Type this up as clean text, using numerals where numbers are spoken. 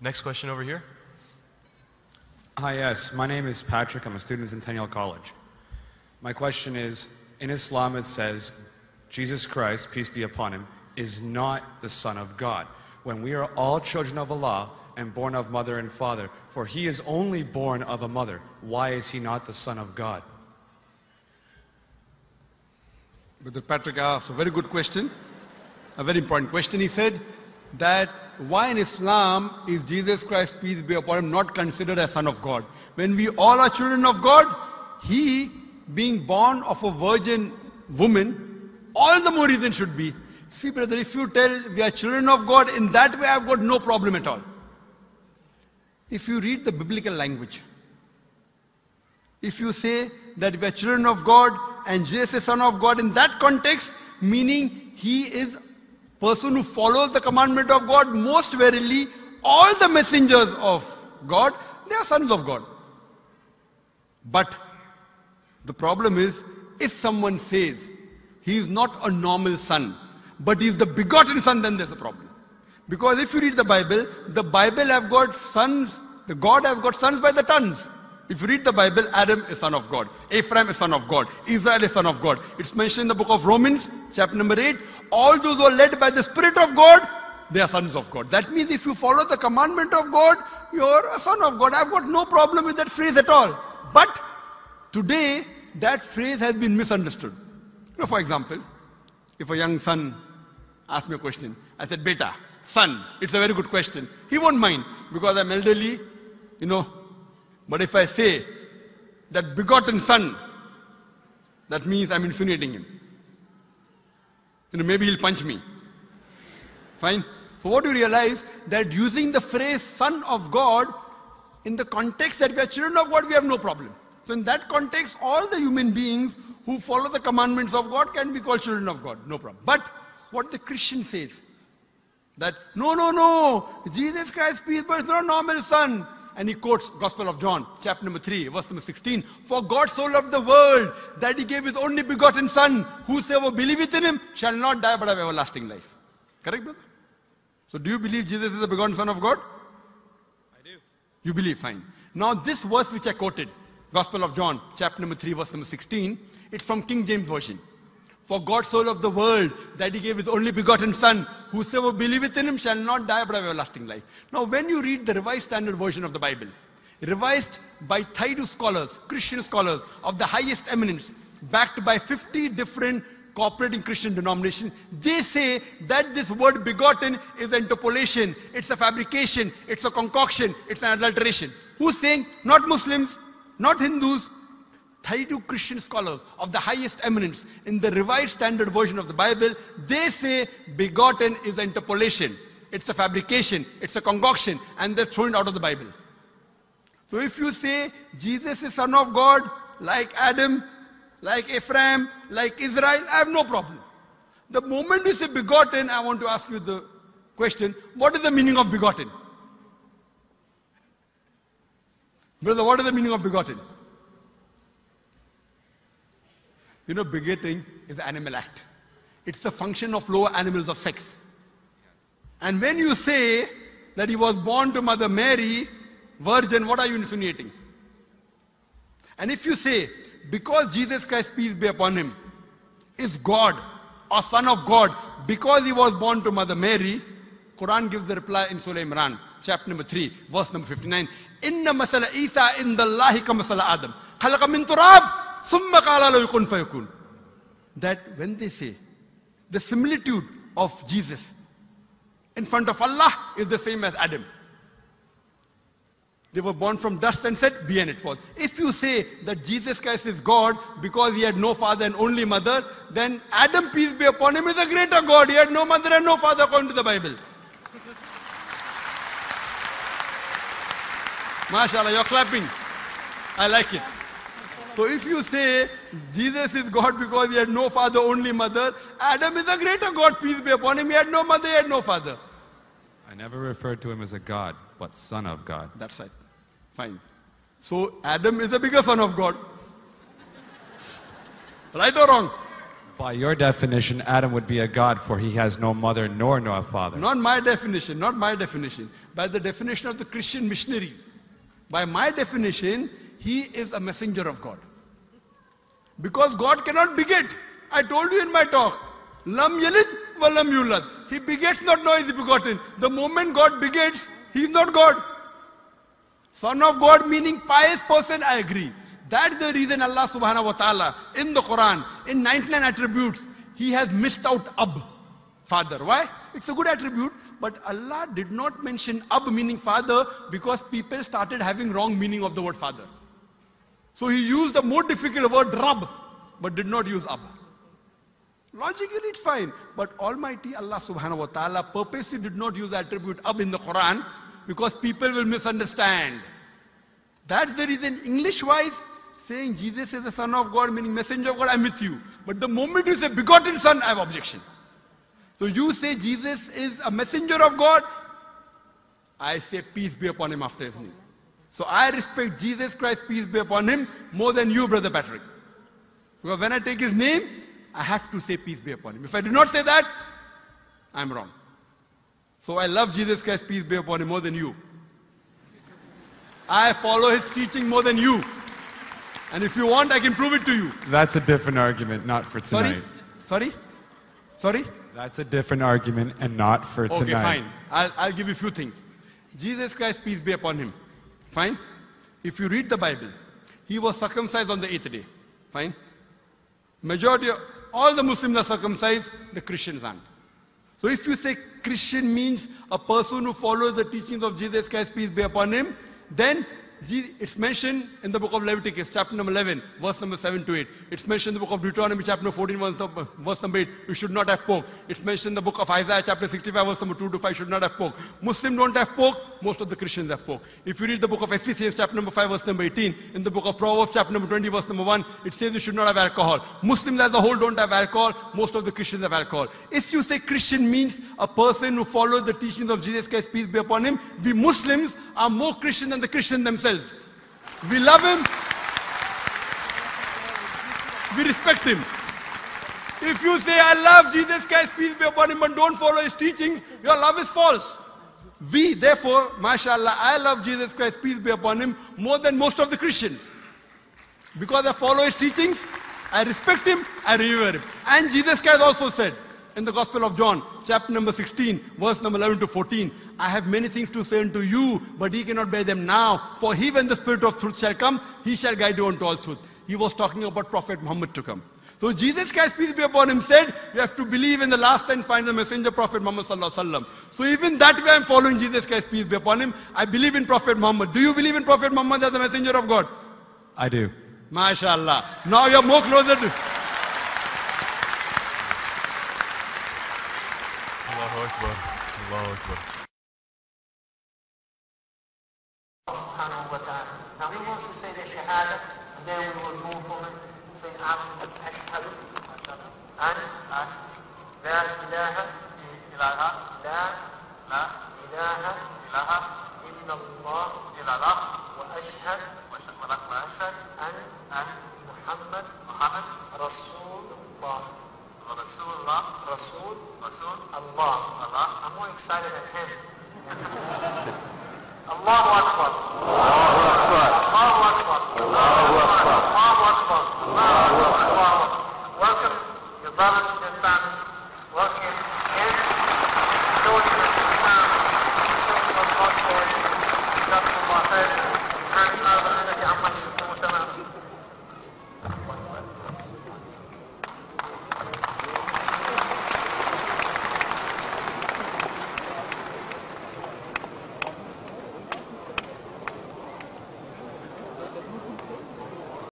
Next question over here. Hi, yes. My name is Patrick. I'm a student in Centennial College. My question is, in Islam it says, Jesus Christ, peace be upon him, is not the Son of God. When we are all children of Allah and born of mother and father, for he is only born of a mother, why is he not the Son of God? Brother Patrick asked a very good question, a very important question. He said that why in Islam is Jesus Christ, peace be upon him, not considered as Son of God? When we all are children of God, he being born of a virgin woman, all the more reason should be. See brother, if you tell we are children of God, in that way I've got no problem at all. If you read the biblical language, if you say that we are children of God and Jesus is Son of God, in that context, meaning he is person who follows the commandment of God, most verily all the messengers of God, they are sons of God. But the problem is, if someone says he is not a normal son, but he is the begotten son, then there's a problem. Because if you read the Bible have got sons, the God has got sons by the tons. If you read the Bible, Adam is son of God, Ephraim is son of God, Israel is son of God. It's mentioned in the book of Romans, chapter number 8, all those who are led by the Spirit of God, they are sons of God. That means if you follow the commandment of God, you're a son of God. I've got no problem with that phrase at all. But today, that phrase has been misunderstood. For example, if a young son asks me a question, I said, Beta, son, it's a very good question. He won't mind because I'm elderly, But if I say that begotten son, that means I'm insinuating him. Maybe he'll punch me. Fine. So what do you realize? That using the phrase son of God, in the context that we are children of God, we have no problem. So in that context, all the human beings who follow the commandments of God can be called children of God. No problem. But what the Christian says, that no, Jesus Christ, peace, but it's not a normal son. And he quotes Gospel of John, chapter number 3, verse number 16. For God so loved the world that he gave his only begotten son. Whosoever believeth in him shall not die but have everlasting life. Correct, brother? So do you believe Jesus is the begotten son of God? I do. You believe, fine. Now this verse which I quoted, Gospel of John, chapter number 3, verse number 16, it's from King James Version. For God so loved the world that he gave his only begotten son. Whosoever believeth in him shall not die but have everlasting life. Now when you read the Revised Standard Version of the Bible, revised by Thaydu scholars, Christian scholars of the highest eminence, backed by 50 different cooperating Christian denominations, they say that this word begotten is an interpolation, it's a fabrication, it's a concoction, it's an adulteration. Who's saying? Not Muslims, not Hindus. Thaydu Christian scholars of the highest eminence in the Revised Standard Version of the Bible, they say begotten is an interpolation. It's a fabrication, it's a concoction, and they're thrown out of the Bible. So if you say Jesus is Son of God, like Adam, like Ephraim, like Israel, I have no problem. The moment you say begotten, I want to ask you the question, what is the meaning of begotten? Brother, what is the meaning of begotten? Begetting is an animal act. It's the function of lower animals of sex. And when you say that he was born to Mother Mary, virgin, what are you insinuating? And if you say, because Jesus Christ, peace be upon him, is God or Son of God, because he was born to Mother Mary, Quran gives the reply in Surah Imran, chapter number 3, verse number 59. Inna masala Isa indallahi ka masala Adam. Khalaqa min turab. That when they say the similitude of Jesus in front of Allah is the same as Adam. They were born from dust and said, be and it was. If you say that Jesus Christ is God because he had no father and only mother, then Adam, peace be upon him, is a greater God. He had no mother and no father according to the Bible. MashaAllah, you're clapping. I like it. So if you say Jesus is God because he had no father, only mother, Adam is a greater God, peace be upon him. He had no mother, he had no father. I never referred to him as a God, but Son of God. That's right. Fine. So Adam is a bigger son of God. Right or wrong? By your definition, Adam would be a god, for he has no mother nor no father. Not my definition, not my definition. By the definition of the Christian missionaries. By my definition, he is a messenger of God. Because God cannot beget. I told you in my talk. Lam yalid wa lam yulad. He begets not, nor is he begotten. The moment God begets, he is not God. Son of God meaning pious person, I agree. That's the reason Allah subhanahu wa ta'ala in the Quran, in 99 attributes, he has missed out Ab, father. Why? It's a good attribute, but Allah did not mention Ab meaning father because people started having wrong meaning of the word father. So he used the more difficult word Rab, but did not use Ab. Logically it's fine, but Almighty Allah subhanahu wa ta'ala purposely did not use the attribute Ab in the Quran because people will misunderstand. That's the reason English-wise, saying Jesus is the Son of God, meaning messenger of God, I'm with you. But the moment you say begotten Son, I have objection. So you say Jesus is a messenger of God, I say peace be upon him after his name. So I respect Jesus Christ, peace be upon him, more than you, Brother Patrick. Because when I take his name, I have to say peace be upon him. If I do not say that, I'm wrong. So I love Jesus Christ, peace be upon him, more than you. I follow his teaching more than you. And if you want, I can prove it to you. That's a different argument, not for tonight. Sorry? That's a different argument and not for tonight. Okay, fine. I'll give you a few things. Jesus Christ, peace be upon him. Fine? If you read the Bible, he was circumcised on the 8th day. Fine? Majority of all the Muslims are circumcised, the Christians aren't. So if you say Christian means a person who follows the teachings of Jesus Christ, peace be upon him, then it's mentioned in the book of Leviticus, chapter number 11, verse number 7 to 8. It's mentioned in the book of Deuteronomy, chapter number 14, verse number 8, you should not have pork. It's mentioned in the book of Isaiah, chapter 65, verse number 2 to 5, should not have pork. Muslims don't have pork, most of the Christians have pork. If you read the book of Ephesians, chapter number 5, verse number 18, in the book of Proverbs, chapter number 20, verse number 1, it says you should not have alcohol. Muslims as a whole don't have alcohol, most of the Christians have alcohol. If you say Christian means a person who follows the teachings of Jesus Christ, peace be upon him, we Muslims are more Christian than the Christians themselves. We love him. We respect him. If you say, I love Jesus Christ, peace be upon him, but don't follow his teachings, your love is false. We, therefore, mashallah, I love Jesus Christ, peace be upon him, more than most of the Christians. Because I follow his teachings, I respect him, I revere him. And Jesus Christ also said, in the Gospel of John, chapter number 16, verse number 11 to 14, I have many things to say unto you, but ye cannot bear them now. For he, when the Spirit of truth shall come, he shall guide you unto all truth. He was talking about Prophet Muhammad to come. So Jesus Christ, peace be upon him, said, you have to believe in the last and final messenger, Prophet Muhammad sallallahu alaihi wasallam. So even that way I'm following Jesus Christ, peace be upon him. I believe in Prophet Muhammad. Do you believe in Prophet Muhammad as the messenger of God? I do. MashaAllah. Now you're more closer to... Allahu Akbar. Allahu Akbar. Subhanahu wa ta'ala. Now he wants to say the Shahada, and then we will move on and say Ashhadu an la ilaha illallah wa ashhad an Muhammad Rasul Allah. I'm more excited than him. Allahu Akbar. Allahu Akbar. Allahu Akbar. Allahu Akbar. Allahu Akbar. Welcome your brothers and family. Welcome in. Showing you Islam. Showing what God says. Just for my head. And